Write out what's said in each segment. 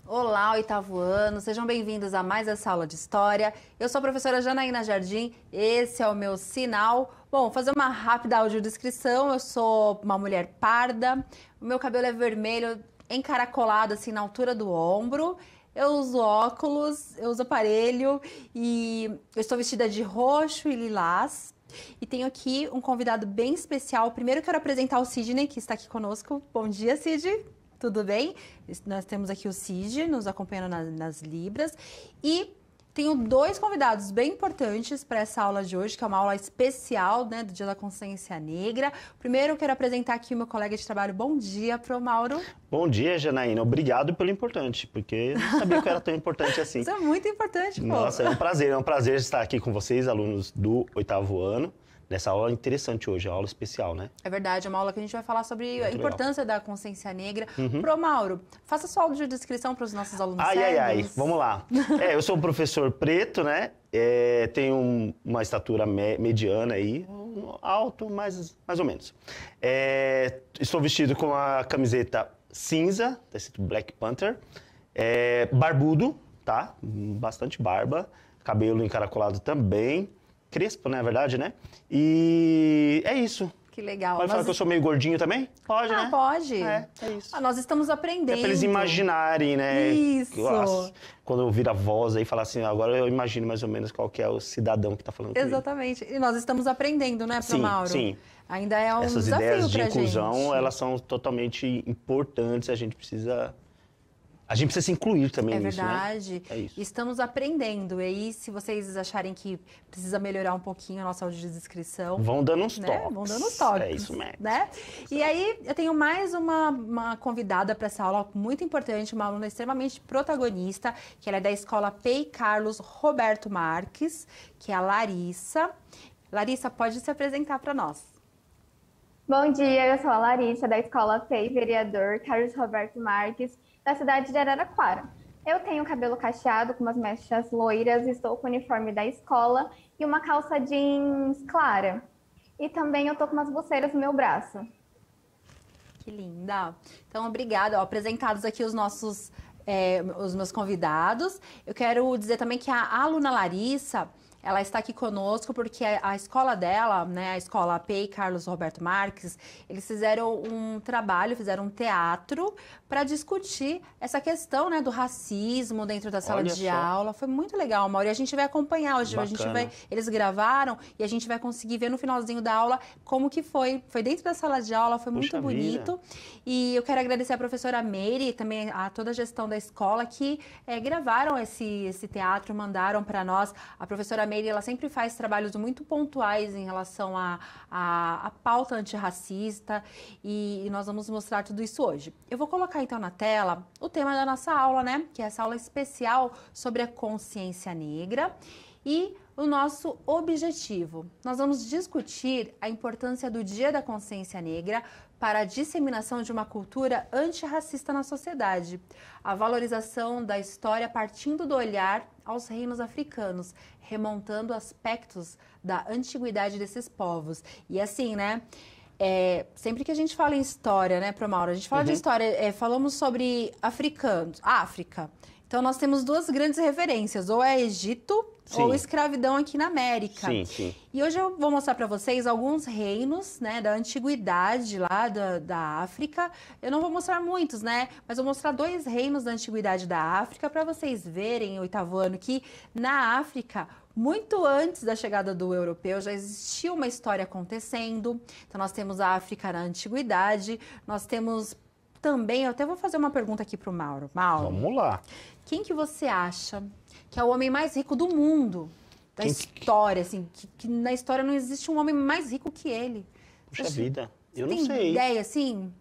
Olá, oitavo ano, sejam bem-vindos a mais essa aula de História. Eu sou a professora Janaína Jardim, esse é o meu sinal. Bom, fazer uma rápida audiodescrição, eu sou uma mulher parda, o meu cabelo é vermelho, encaracolado assim na altura do ombro. Eu uso óculos, eu uso aparelho e eu estou vestida de roxo e lilás. E tenho aqui um convidado bem especial. Primeiro eu quero apresentar o Sidney, que está aqui conosco. Bom dia, Sid. Tudo bem? Nós temos aqui o Cid nos acompanhando nas Libras. E tenho dois convidados bem importantes para essa aula de hoje, que é uma aula especial, né, do Dia da Consciência Negra. Primeiro eu quero apresentar aqui o meu colega de trabalho. Bom dia, pro Mauro. Bom dia, Janaína. Obrigado pelo importante, porque eu não sabia que eu era tão importante assim. Isso é muito importante, pô. Nossa, é um prazer estar aqui com vocês, alunos do oitavo ano. Nessa aula interessante hoje, a aula especial, né? É verdade, é uma aula que a gente vai falar sobre a importância da consciência negra. Uhum. Pro Mauro, faça sua audiodescrição para os nossos alunos Ai, vamos lá. Eu sou um professor preto, né? Tenho uma estatura mediana aí, alto, mais ou menos. Estou vestido com a camiseta cinza, tá escrito Black Panther. Barbudo, tá? Bastante barba. Cabelo encaracolado também. Crespo, né? É verdade, né? E é isso. Que legal. Pode falar que eu sou meio gordinho também? Pode, né? Pode. É isso. Nós estamos aprendendo. É pra eles imaginarem, né? Isso. Nossa, quando eu ouvir a voz aí, falar assim, agora eu imagino mais ou menos qual que é o cidadão que tá falando comigo. Exatamente. E nós estamos aprendendo, né, pro Mauro? Sim. Ainda é um Essas desafio ideias de pra inclusão, gente. elas são totalmente importantes, a gente precisa se incluir também nisso, né? É verdade. É isso. Estamos aprendendo. E aí, se vocês acharem que precisa melhorar um pouquinho a nossa audiodescrição... Vão dando uns né? toques. Vão dando uns toques. É isso mesmo. Né? E aí, eu tenho mais uma convidada para essa aula muito importante, uma aluna extremamente protagonista, que ela é da escola Pei Carlos Roberto Marques, que é a Larissa. Larissa, pode se apresentar para nós. Bom dia, eu sou a Larissa, da escola Pei Vereador Carlos Roberto Marques, da cidade de Araraquara. Eu tenho cabelo cacheado com umas mechas loiras, estou com o uniforme da escola e uma calça jeans clara. E também eu tô com umas pulseiras no meu braço. Que linda! Então, obrigada. Ó, apresentados aqui os meus convidados. Eu quero dizer também que a aluna Larissa, ela está aqui conosco porque a escola dela, né, a escola Pei Carlos Roberto Marques, eles fizeram um trabalho, fizeram um teatro para discutir essa questão, né, do racismo dentro da sala de aula. Foi muito legal, Mauro. E a gente vai acompanhar hoje. Eles gravaram e a gente vai conseguir ver no finalzinho da aula como que foi. Foi dentro da sala de aula, foi muito bonito. E eu quero agradecer a professora Meire e também a toda a gestão da escola que gravaram esse teatro, mandaram para nós. A professora Meire, ela sempre faz trabalhos muito pontuais em relação à pauta antirracista e nós vamos mostrar tudo isso hoje. Eu vou colocar então na tela o tema da nossa aula, né? Que é essa aula especial sobre a consciência negra e o nosso objetivo. Nós vamos discutir a importância do Dia da Consciência Negra para a disseminação de uma cultura antirracista na sociedade, a valorização da história partindo do olhar aos reinos africanos, remontando aspectos da antiguidade desses povos. E assim, né? Sempre que a gente fala em história, né, pro Mauro? A gente fala de história, falamos sobre africanos, África. Então, nós temos duas grandes referências, ou é Egito ou escravidão aqui na América. Sim. E hoje eu vou mostrar para vocês alguns reinos, né, da antiguidade lá da África. Eu não vou mostrar muitos, né, mas vou mostrar dois reinos da antiguidade da África para vocês verem, oitavo ano, que na África, muito antes da chegada do europeu, já existia uma história acontecendo. Então, nós temos a África na antiguidade, nós temos também, eu até vou fazer uma pergunta aqui para o Mauro. Mauro, vamos lá. Quem que você acha que é o homem mais rico do mundo, da história, assim, que na história não existe um homem mais rico que ele? Puxa vida, eu não sei. sei. Ideia, assim?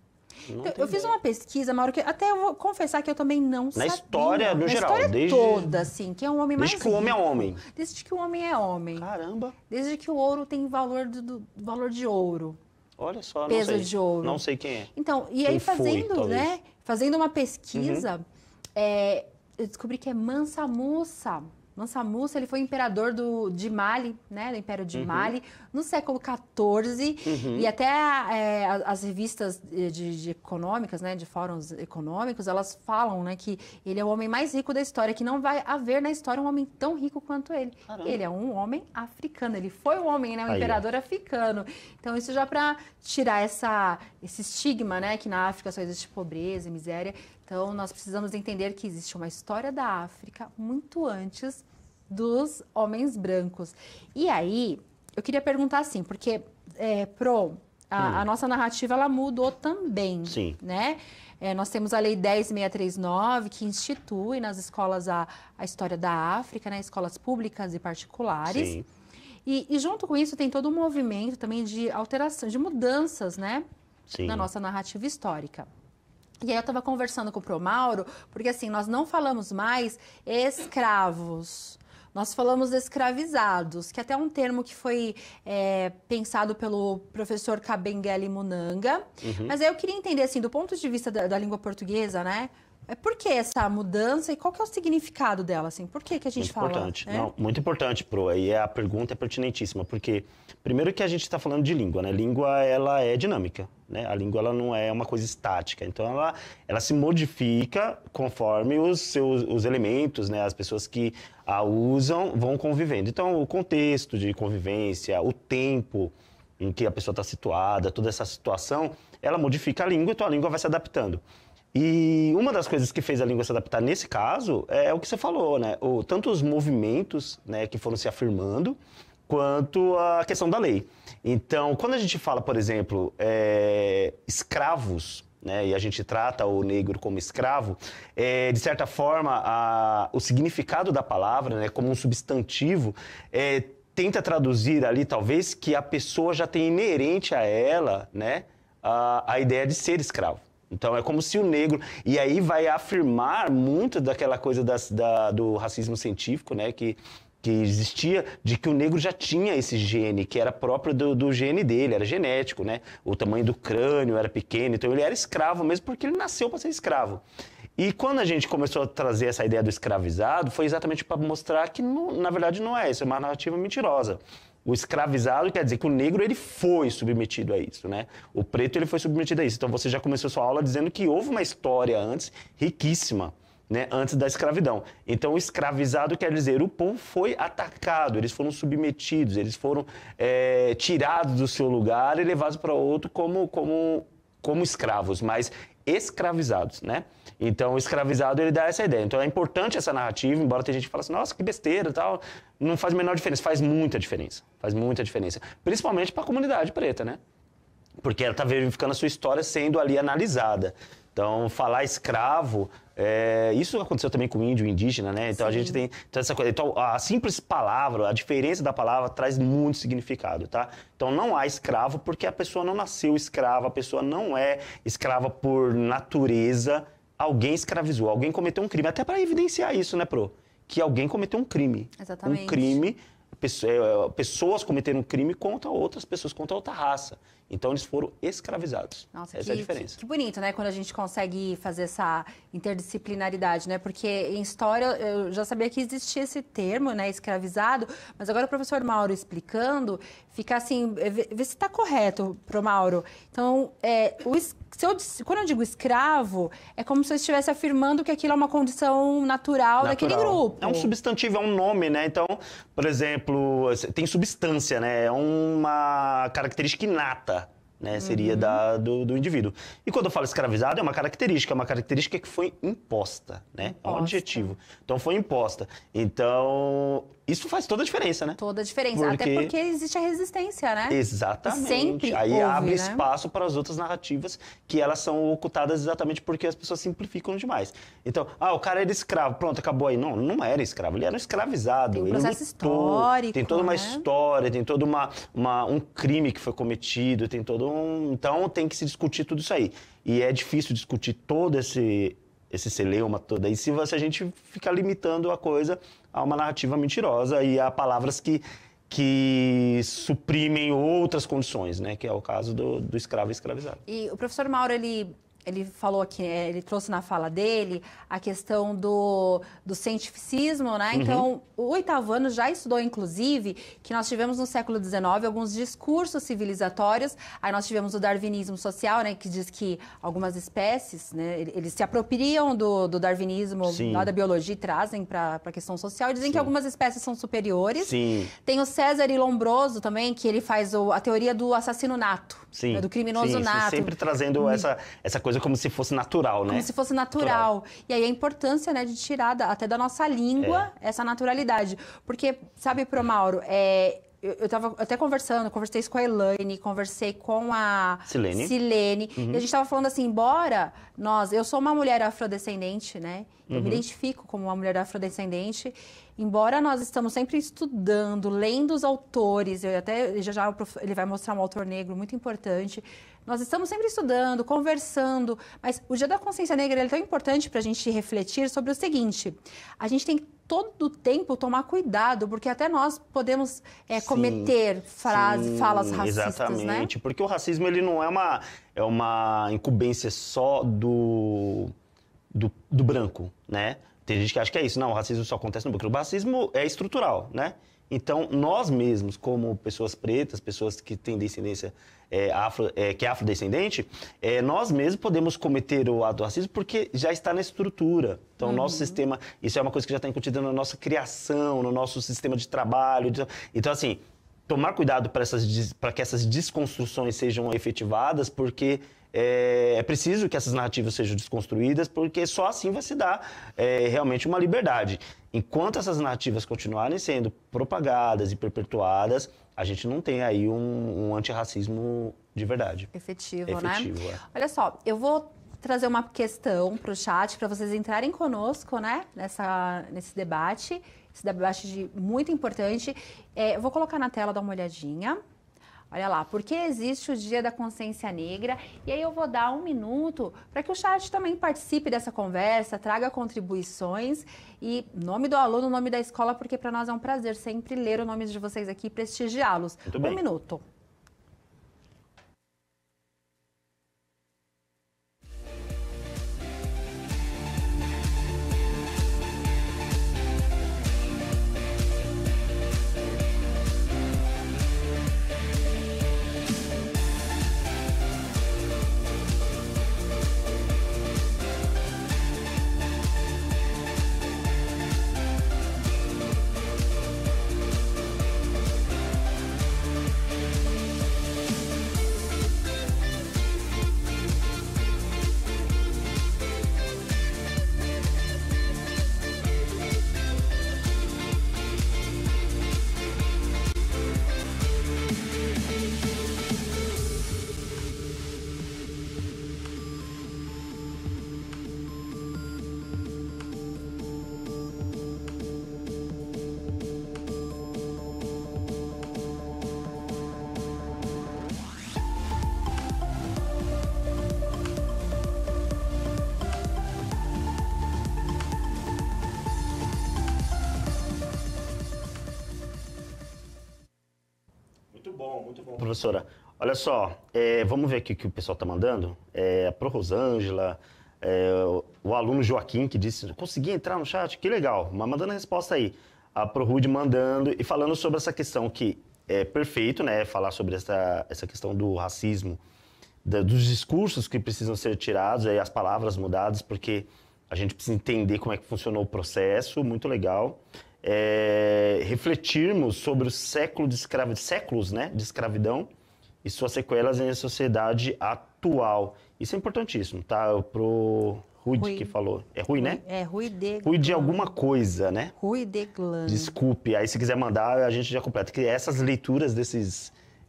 Eu fiz uma pesquisa, Mauro, que até eu vou confessar que eu também não sabia. Na história, no geral, história desde toda, assim, que é um homem mais rico. Desde que o homem é homem. Desde que o homem é homem. Caramba. Desde que o ouro tem valor de ouro. Olha só, peso não sei. de ouro. Não sei quem é. Então, e aí fazendo uma pesquisa, eu descobri que é Mansa Musa. Mansa Musa, ele foi imperador de Mali, né, do Império de Mali, no século XIV, e até as revistas de econômicas, né, de fóruns econômicos, elas falam, né, que ele é o homem mais rico da história, que não vai haver na história um homem tão rico quanto ele. Caramba. Ele é um homem africano, ele foi um homem, né, um imperador africano. Então, isso já para tirar esse estigma, né, que na África só existe pobreza e miséria. Então, nós precisamos entender que existe uma história da África muito antes dos homens brancos. E aí, eu queria perguntar assim, porque, a nossa narrativa, ela mudou também, Sim. né? Nós temos a Lei 10.639, que institui nas escolas a história da África, né? Escolas públicas e particulares. Sim. E junto com isso, tem todo um movimento também de alteração, de mudanças, né? Sim. Na nossa narrativa histórica. E aí eu estava conversando com o Pro Mauro, porque assim, nós não falamos mais escravos, nós falamos escravizados, que até é um termo que foi pensado pelo professor Kabengele Munanga. Mas aí eu queria entender, assim, do ponto de vista da língua portuguesa, né? Por que essa mudança e qual que é o significado dela, assim? Por que a gente fala? Muito importante. Não, muito importante, Pro. E a pergunta é pertinentíssima, porque primeiro que a gente está falando de língua, né? Língua, ela é dinâmica, né? A língua, ela não é uma coisa estática. Então, ela se modifica conforme os elementos, né? As pessoas que a usam vão convivendo. Então, o contexto de convivência, o tempo em que a pessoa está situada, toda essa situação, ela modifica a língua, então a língua vai se adaptando. E uma das coisas que fez a língua se adaptar nesse caso é o que você falou, né? Tanto os movimentos, né, que foram se afirmando, quanto a questão da lei. Então, quando a gente fala, por exemplo, escravos, né, e a gente trata o negro como escravo, de certa forma, o significado da palavra, né, como um substantivo, tenta traduzir ali, talvez, que a pessoa já tem inerente a ela, né, a ideia de ser escravo. Então, é como se o negro... E aí vai afirmar muito daquela coisa do racismo científico, né? Que existia, de que o negro já tinha esse gene, que era próprio do gene dele, era genético, né? O tamanho do crânio era pequeno, então ele era escravo mesmo porque ele nasceu para ser escravo. E quando a gente começou a trazer essa ideia do escravizado, foi exatamente para mostrar que, na verdade, não é isso, é uma narrativa mentirosa. O escravizado quer dizer que o negro ele foi submetido a isso, né? O preto ele foi submetido a isso. Então você já começou sua aula dizendo que houve uma história antes riquíssima, né? Antes da escravidão. Então o escravizado quer dizer o povo foi atacado, eles foram submetidos, eles foram tirados do seu lugar e levados para outro como escravos, mas escravizados, né? Então, o escravizado, ele dá essa ideia. Então, é importante essa narrativa, embora tenha gente que fale assim, nossa, que besteira e tal, não faz a menor diferença. Faz muita diferença. Faz muita diferença. Principalmente para a comunidade preta, né? Porque ela está verificando a sua história sendo ali analisada. Então, falar escravo, isso aconteceu também com o índio, indígena, né? Então, Sim. a gente tem essa coisa. Então, a simples palavra, a diferença da palavra traz muito significado, tá? Então, não há escravo porque a pessoa não nasceu escrava, a pessoa não é escrava por natureza. Alguém escravizou, alguém cometeu um crime. Até para evidenciar isso, né, Pro? Que alguém cometeu um crime. Exatamente. Um crime, pessoas cometeram um crime contra outras pessoas, contra outra raça. Então, eles foram escravizados. Nossa, essa é a diferença. Que bonito, né? Quando a gente consegue fazer essa interdisciplinaridade, né? Porque em história eu já sabia que existia esse termo, né? Escravizado, mas agora o professor Mauro explicando, fica assim, vê se está correto, Pro Mauro. Então, quando eu digo escravo, é como se eu estivesse afirmando que aquilo é uma condição natural daquele grupo. É um substantivo, é um nome, né? Então, por exemplo, tem substância, né? É uma característica inata. Né, seria do indivíduo. E quando eu falo escravizado, é uma característica que foi imposta, né? É um adjetivo. Então, foi imposta. Então, isso faz toda a diferença, né? Toda a diferença. Até porque existe a resistência, né? Exatamente. Sempre aí houve, abre né? espaço para as outras narrativas que elas são ocultadas exatamente porque as pessoas simplificam demais. Então, o cara era escravo, pronto, acabou aí. Não, não era escravo, ele era um escravizado. Tem um ele processo lutou, histórico, tem toda uma né? história, tem todo um crime que foi cometido, tem todo Então, tem que se discutir tudo isso aí. E é difícil discutir todo esse celeuma todo aí, se a gente ficar limitando a coisa a uma narrativa mentirosa e a palavras que suprimem outras condições, né? Que é o caso do escravo e escravizado. E o professor Mauro, ele ele falou aqui, ele trouxe na fala dele a questão do cientificismo, né? Então, o 8º ano já estudou, inclusive, que nós tivemos no século XIX alguns discursos civilizatórios. Aí nós tivemos o darwinismo social, né? Que diz que algumas espécies, né? Eles se apropriam do darwinismo lá da biologia e trazem para a questão social. E dizem que algumas espécies são superiores. Sim. Tem o César e Lombroso também, que ele faz a teoria do assassino nato, né? Do criminoso nato. Sempre trazendo essa coisa como se fosse natural, né? Como se fosse natural. E aí a importância, né, de tirar até da nossa língua essa naturalidade. Porque, sabe, Pro Mauro, eu estava até conversei isso com a Elaine, conversei com a Silene, e a gente estava falando assim, embora eu sou uma mulher afrodescendente, né? Eu me identifico como uma mulher afrodescendente, embora nós estamos sempre estudando, lendo os autores, já ele vai mostrar um autor negro muito importante. Nós estamos sempre estudando, conversando, mas o Dia da Consciência Negra é tão importante para a gente refletir sobre o seguinte: a gente tem que todo o tempo tomar cuidado, porque até nós podemos cometer falas racistas, exatamente, né? Porque o racismo ele não é uma incumbência só do branco, né? Tem gente que acha que é isso. Não, o racismo só acontece no branco. O racismo é estrutural, né? Então, nós mesmos, como pessoas pretas, pessoas que têm descendência que é afrodescendente, nós mesmos podemos cometer o ato do racismo porque já está na estrutura. Então, nosso sistema, isso é uma coisa que já está incutida na nossa criação, no nosso sistema de trabalho. Então, assim, tomar cuidado para que essas desconstruções sejam efetivadas, porque é preciso que essas narrativas sejam desconstruídas, porque só assim vai se dar realmente uma liberdade. Enquanto essas narrativas continuarem sendo propagadas e perpetuadas, a gente não tem aí um antirracismo de verdade. Efetivo, né? Olha só, eu vou trazer uma questão para o chat para vocês entrarem conosco, né? Nesse debate. Esse debate muito importante. Eu vou colocar na tela, dar uma olhadinha. Olha lá, por que existe o Dia da Consciência Negra? E aí eu vou dar 1 minuto para que o chat também participe dessa conversa, traga contribuições e nome do aluno, nome da escola, porque para nós é um prazer sempre ler o nome de vocês aqui e prestigiá-los. 1 minuto. Muito bom, professora. Olha só, vamos ver aqui o que o pessoal está mandando. A Pro Rosângela, o aluno Joaquim, que disse, consegui entrar no chat, que legal, mas mandando a resposta aí. A Pro Rude mandando e falando sobre essa questão que é perfeito, né, falar sobre essa questão do racismo, dos discursos que precisam ser tirados, as palavras mudadas, porque a gente precisa entender como é que funcionou o processo, muito legal. Refletirmos sobre o séculos, né, de escravidão e suas sequelas em sociedade atual. Isso é importantíssimo, tá? Pro Rui que falou. É Rui, né? Rui de... Rui de alguma coisa, né? Rui de Glan. Desculpe, aí se quiser mandar, a gente já completa. Porque essas leituras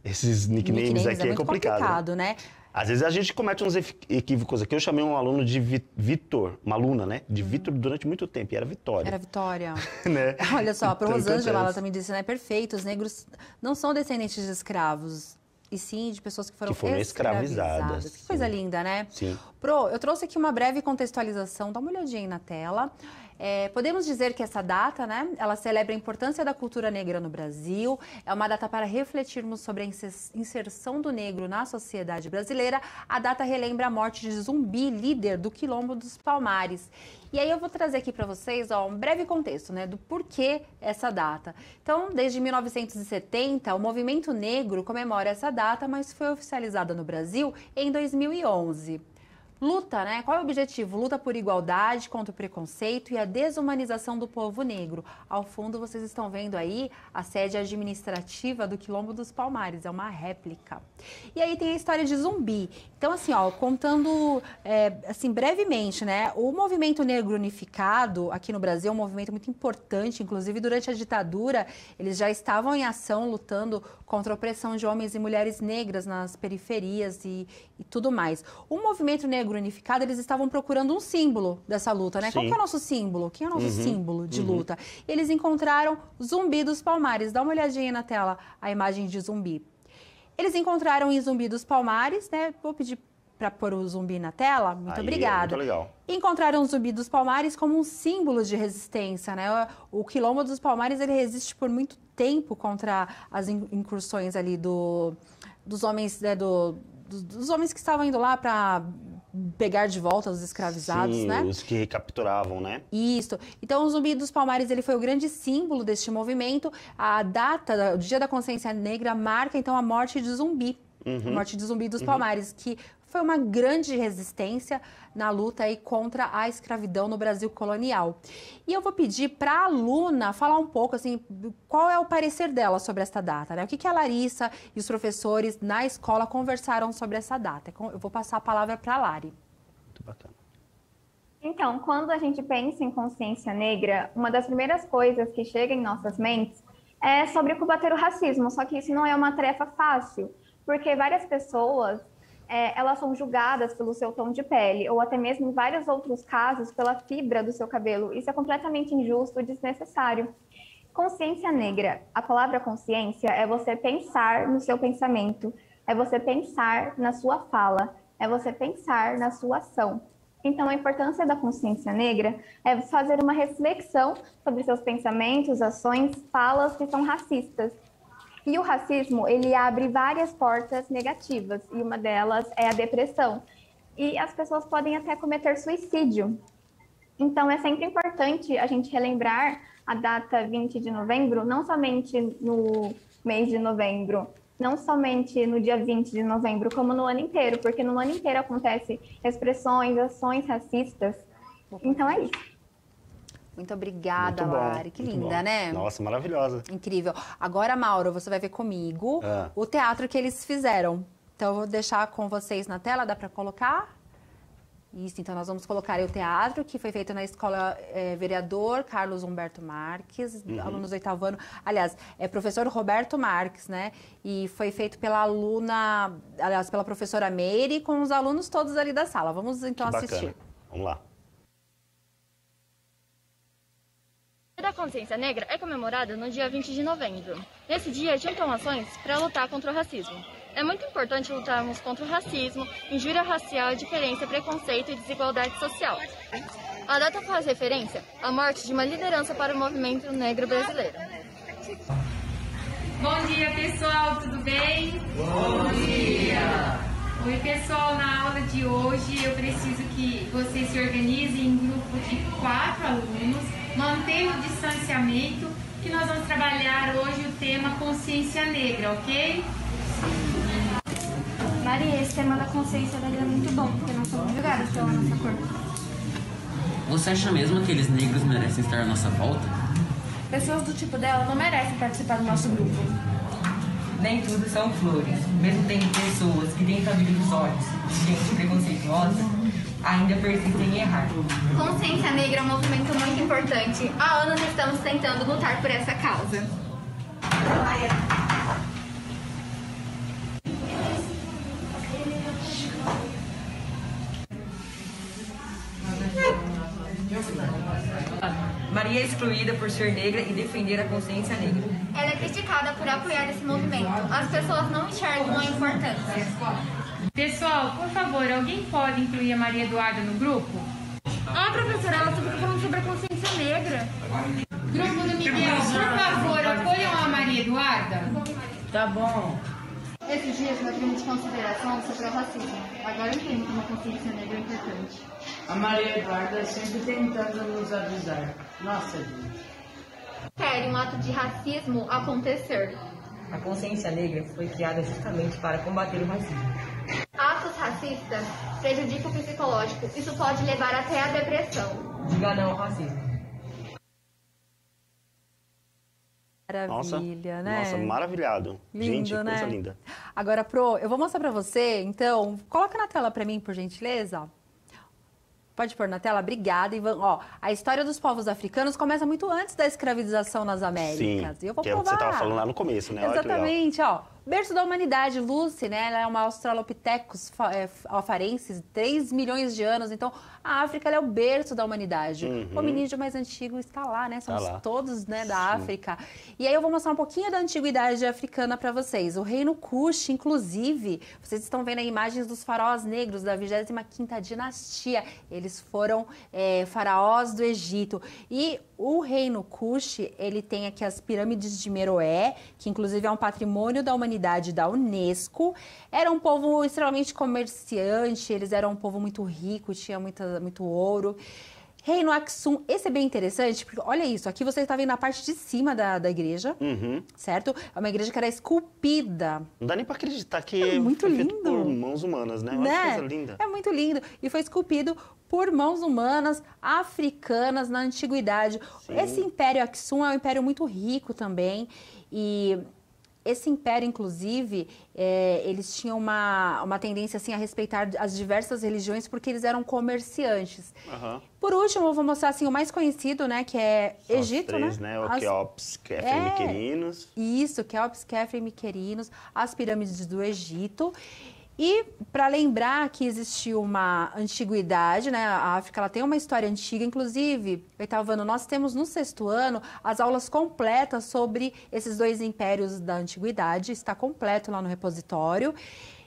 esses nicknames aqui é complicado, né? Às vezes a gente comete uns equívocos aqui. Eu chamei um aluno de Vitor, uma aluna, né? De Vitor durante muito tempo, e era Vitória. Era Vitória. Né? Olha só, a Rosângela, ela também disse, né? Perfeito, os negros não são descendentes de escravos, e sim de pessoas que foram escravizadas. Que coisa linda, né? Sim. Pro, eu trouxe aqui uma breve contextualização, dá uma olhadinha aí na tela. Podemos dizer que essa data, né, ela celebra a importância da cultura negra no Brasil, é uma data para refletirmos sobre a inserção do negro na sociedade brasileira. A data relembra a morte de Zumbi, líder do Quilombo dos Palmares. E aí eu vou trazer aqui para vocês um breve contexto, né, do porquê essa data. Então, desde 1970, o movimento negro comemora essa data, mas foi oficializada no Brasil em 2011. Luta, né? Qual é o objetivo? Luta por igualdade contra o preconceito e a desumanização do povo negro. Ao fundo, vocês estão vendo aí a sede administrativa do Quilombo dos Palmares, é uma réplica. E aí tem a história de Zumbi. Então, assim, contando assim, brevemente, né? O movimento negro unificado aqui no Brasil é um movimento muito importante, inclusive durante a ditadura, eles já estavam em ação lutando contra a opressão de homens e mulheres negras nas periferias e tudo mais. O movimento negro unificado, eles estavam procurando um símbolo dessa luta, né? Sim. Qual que é o nosso símbolo? Quem é o nosso símbolo de luta? Eles encontraram Zumbi dos Palmares. Dá uma olhadinha na tela a imagem de Zumbi. Eles encontraram em Zumbi dos Palmares, né? Vou pedir para pôr o Zumbi na tela. Muito obrigada. Muito legal. Encontraram o Zumbi dos Palmares como um símbolo de resistência, né? O Quilombo dos Palmares, ele resiste por muito tempo contra as incursões ali dos homens, né? Dos homens que estavam indo lá para pegar de volta os escravizados, sim, né? Os que recapturavam, né? Isso. Então, o Zumbi dos Palmares, ele foi o grande símbolo deste movimento. A data, o Dia da Consciência Negra, marca, então, a morte de Zumbi. A morte de Zumbi dos Palmares, que foi uma grande resistência na luta aí contra a escravidão no Brasil colonial. E eu vou pedir para a aluna falar um pouco, assim, qual é o parecer dela sobre esta data, né? O que a Larissa e os professores na escola conversaram sobre essa data. Eu vou passar a palavra para a Lari. Muito bacana. Então, quando a gente pensa em consciência negra, uma das primeiras coisas que chega em nossas mentes é sobre combater o racismo, só que isso não é uma tarefa fácil, porque várias pessoas elas são julgadas pelo seu tom de pele, ou até mesmo em vários outros casos pela fibra do seu cabelo. Isso é completamente injusto e desnecessário. Consciência negra. A palavra consciência é você pensar no seu pensamento, é você pensar na sua fala, é você pensar na sua ação. Então, a importância da consciência negra é fazer uma reflexão sobre seus pensamentos, ações, falas que são racistas. E o racismo, ele abre várias portas negativas, e uma delas é a depressão. E as pessoas podem até cometer suicídio. Então, é sempre importante a gente relembrar a data 20 de novembro, não somente no mês de novembro, não somente no dia 20 de novembro, como no ano inteiro, porque no ano inteiro acontecem expressões, ações racistas. Então, é isso. Muito obrigada, Lari. Que linda, né? Nossa, maravilhosa. Incrível. Agora, Mauro, você vai ver comigo o teatro que eles fizeram. Então, eu vou deixar com vocês na tela. Dá para colocar? Isso, então nós vamos colocar aí o teatro, que foi feito na Escola Vereador Carlos Humberto Marques, alunos do 8º ano. Aliás, é professor Roberto Marques, né? E foi feito pela aluna, aliás, pela professora Meire, com os alunos todos ali da sala. Vamos, então, assistir. Vamos lá. O Dia da Consciência Negra é comemorado no dia 20 de novembro. Nesse dia, juntam ações para lutar contra o racismo. É muito importante lutarmos contra o racismo, injúria racial, diferença, preconceito e desigualdade social. A data faz referência à morte de uma liderança para o movimento negro brasileiro. Bom dia, pessoal, tudo bem? Bom dia! Oi, pessoal, na aula de hoje eu preciso que vocês se organizem em grupo de 4 alunos, mantendo o distanciamento, que nós vamos trabalhar hoje o tema consciência negra, ok? Maria, esse tema da consciência negra é muito bom, porque nós somos julgados pela nossa cor. Você acha mesmo que aqueles negros merecem estar à nossa volta? Pessoas do tipo dela não merecem participar do nosso grupo. Nem tudo são flores. Mesmo tendo pessoas que têm os olhos de gente preconceituosa, ainda persistem em errar. Consciência Negra é um movimento muito importante. Há anos estamos tentando lutar por essa causa. Maria é excluída por ser negra e defender a consciência negra. Ela é criticada por apoiar esse movimento. As pessoas não enxergam a importância. Pessoal, por favor, alguém pode incluir a Maria Eduarda no grupo? Ah, professora, ela sempre falando sobre a consciência professora. Grupo do Miguel, por favor, acolham a Maria Eduarda. Tá bom. Esses dias nós vimos consideração sobre o racismo. Agora eu entendo como a consciência negra é importante. A Maria Eduarda sempre tentando nos avisar. Nossa, gente. Querem um ato de racismo acontecer. A consciência negra foi criada justamente para combater o racismo. Atos racistas prejudicam o psicológico. Isso pode levar até a depressão. Diga não ao racismo. Maravilha, né? Nossa, maravilhado. Lindo, Gente, né? coisa linda. Agora, Pro, eu vou mostrar pra você, então, coloca na tela pra mim, por gentileza. Pode pôr na tela? Obrigada, Ivan. Ó, a história dos povos africanos começa muito antes da escravização nas Américas. Sim, E eu vou que é o que provar. você estava falando lá no começo, né? Olha que legal. Exatamente, ó. Berço da humanidade, Lucy, né? Ela é uma Australopithecus afarensis, 3 milhões de anos. Então, a África ela é o berço da humanidade. O hominídeo mais antigo está lá, né? Somos todos, né, da África. E aí eu vou mostrar um pouquinho da antiguidade africana para vocês. O reino Kush, inclusive, vocês estão vendo aí imagens dos faraós negros da 25ª dinastia. Eles foram faraós do Egito. E o reino Kush, ele tem aqui as pirâmides de Meroé, que inclusive é um patrimônio da humanidade da Unesco. Era um povo extremamente comerciante, eles eram um povo muito rico, tinha muito ouro. Reino Aksum, esse é bem interessante, porque olha isso, aqui você está vendo a parte de cima da igreja, certo? É uma igreja que era esculpida. Não dá nem para acreditar que é muito foi lindo. feito por mãos humanas, né? Olha que coisa linda. É muito lindo. E foi esculpido por mãos humanas africanas na antiguidade. Sim. Esse Império Aksum é um império muito rico também. E esse império, inclusive, eles tinham uma tendência assim, a respeitar as diversas religiões porque eles eram comerciantes. Por último, eu vou mostrar assim, o mais conhecido, né, que é Egito, os três, né? O Quéops, Kefren e Miquerinos. Isso, Quéops, Kefren e Miquerinos, as pirâmides do Egito. E para lembrar que existiu uma antiguidade, né? A África ela tem uma história antiga, inclusive, oitavo ano, nós temos no 6º ano as aulas completas sobre esses dois impérios da antiguidade, está completo lá no repositório.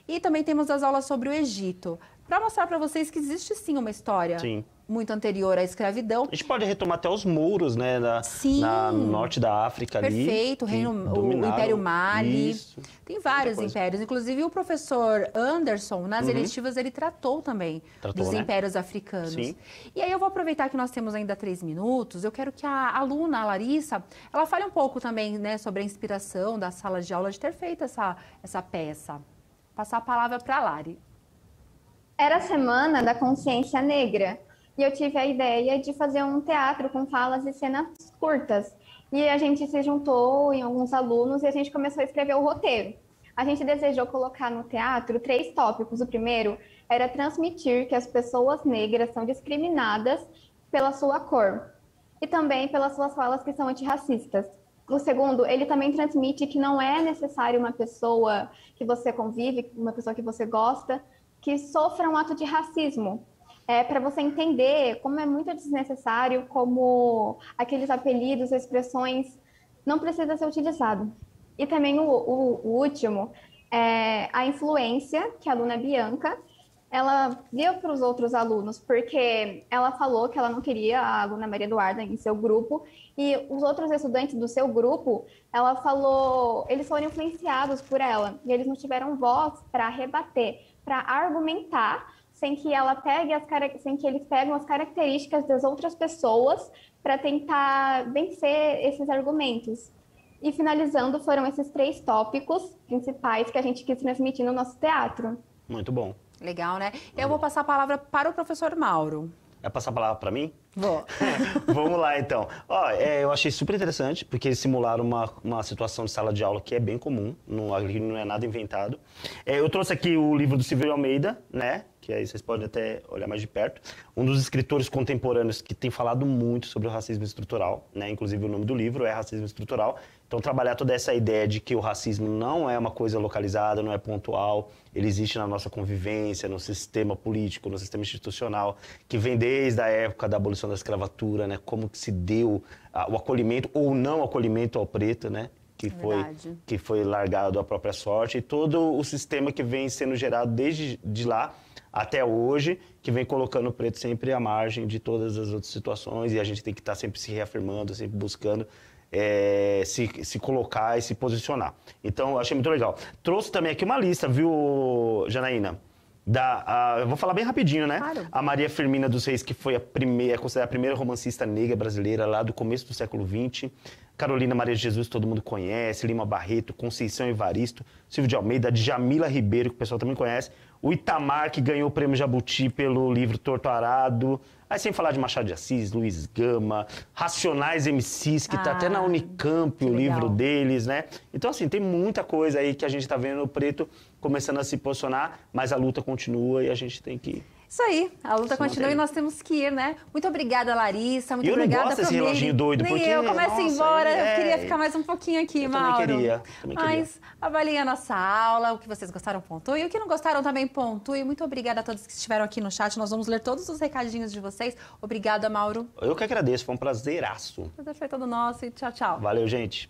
E também temos as aulas sobre o Egito, para mostrar para vocês que existe sim uma história muito anterior à escravidão. A gente pode retomar até os mouros, né? No norte da África ali. Perfeito, o Império Mali. Isso. Tem vários impérios. Inclusive, o professor Anderson, nas eletivas, ele tratou também dos impérios africanos. Sim. E aí eu vou aproveitar que nós temos ainda 3 minutos. Eu quero que a aluna, a Larissa, ela fale um pouco também, né, sobre a inspiração da sala de aula de ter feito essa peça. Vou passar a palavra para a Lari. Era a Semana da Consciência Negra. E eu tive a ideia de fazer um teatro com falas e cenas curtas. E a gente se juntou em alguns alunos e a gente começou a escrever o roteiro. A gente desejou colocar no teatro 3 tópicos. O primeiro era transmitir que as pessoas negras são discriminadas pela sua cor e também pelas suas falas que são antirracistas. O segundo, ele também transmite que não é necessário uma pessoa que você convive, uma pessoa que você gosta, que sofra um ato de racismo. Para você entender como é muito desnecessário, como aqueles apelidos, expressões, não precisa ser utilizado. E também o último, a influência que a aluna Bianca, ela deu para os outros alunos, porque ela falou que ela não queria a aluna Maria Eduarda em seu grupo, e os outros estudantes do seu grupo, ela falou, eles foram influenciados por ela, e eles não tiveram voz para rebater, para argumentar, sem que eles peguem as características das outras pessoas para tentar vencer esses argumentos. E finalizando, foram esses 3 tópicos principais que a gente quis transmitir no nosso teatro. Muito bom. Legal, né? Eu vou passar a palavra para o professor Mauro. Vai passar a palavra para mim? Vou. Vamos lá, então. Eu achei super interessante, porque eles simularam uma situação de sala de aula que é bem comum, não é nada inventado. Eu trouxe aqui o livro do Silvio Almeida, né? Que aí vocês podem até olhar mais de perto. Um dos escritores contemporâneos que tem falado muito sobre o racismo estrutural, né? Inclusive o nome do livro é Racismo Estrutural. Então, trabalhar toda essa ideia de que o racismo não é uma coisa localizada, não é pontual, ele existe na nossa convivência, no sistema político, no sistema institucional, que vem desde a época da abolição da escravatura, né? Como que se deu o acolhimento ou não acolhimento ao preto, né? Que foi largado à própria sorte, e todo o sistema que vem sendo gerado desde lá até hoje, que vem colocando o preto sempre à margem de todas as outras situações, e a gente tem que estar sempre se reafirmando, sempre buscando se colocar e se posicionar. Então, eu achei muito legal. Trouxe também aqui uma lista, viu, Janaína? Eu vou falar bem rapidinho, né? Claro. A Maria Firmina dos Reis, que foi considerada a primeira romancista negra brasileira lá do começo do século XX. Carolina Maria de Jesus, todo mundo conhece. Lima Barreto, Conceição Evaristo, Silvio de Almeida, Djamila Ribeiro, que o pessoal também conhece. O Itamar, que ganhou o prêmio Jabuti pelo livro Torto Arado. Aí sem falar de Machado de Assis, Luiz Gama, Racionais MCs, que tá até na Unicamp o livro deles, né? Então, assim, tem muita coisa aí que a gente tá vendo no preto começando a se posicionar, mas a luta continua e a gente tem que... Isso aí, a luta continua e nós temos que ir, né? Muito obrigada, Larissa, muito obrigada, eu não gosto desse reloginho doido, Nem porque... eu começo a ir embora, eu queria ficar mais um pouquinho aqui, Mauro. Também queria. Mas avaliem a nossa aula, o que vocês gostaram, pontuem, o que não gostaram também, pontuem. Muito obrigada a todos que estiveram aqui no chat, nós vamos ler todos os recadinhos de vocês. Obrigada, Mauro. Eu que agradeço, foi um prazeraço. O prazer foi todo nosso e tchau, tchau. Valeu, gente.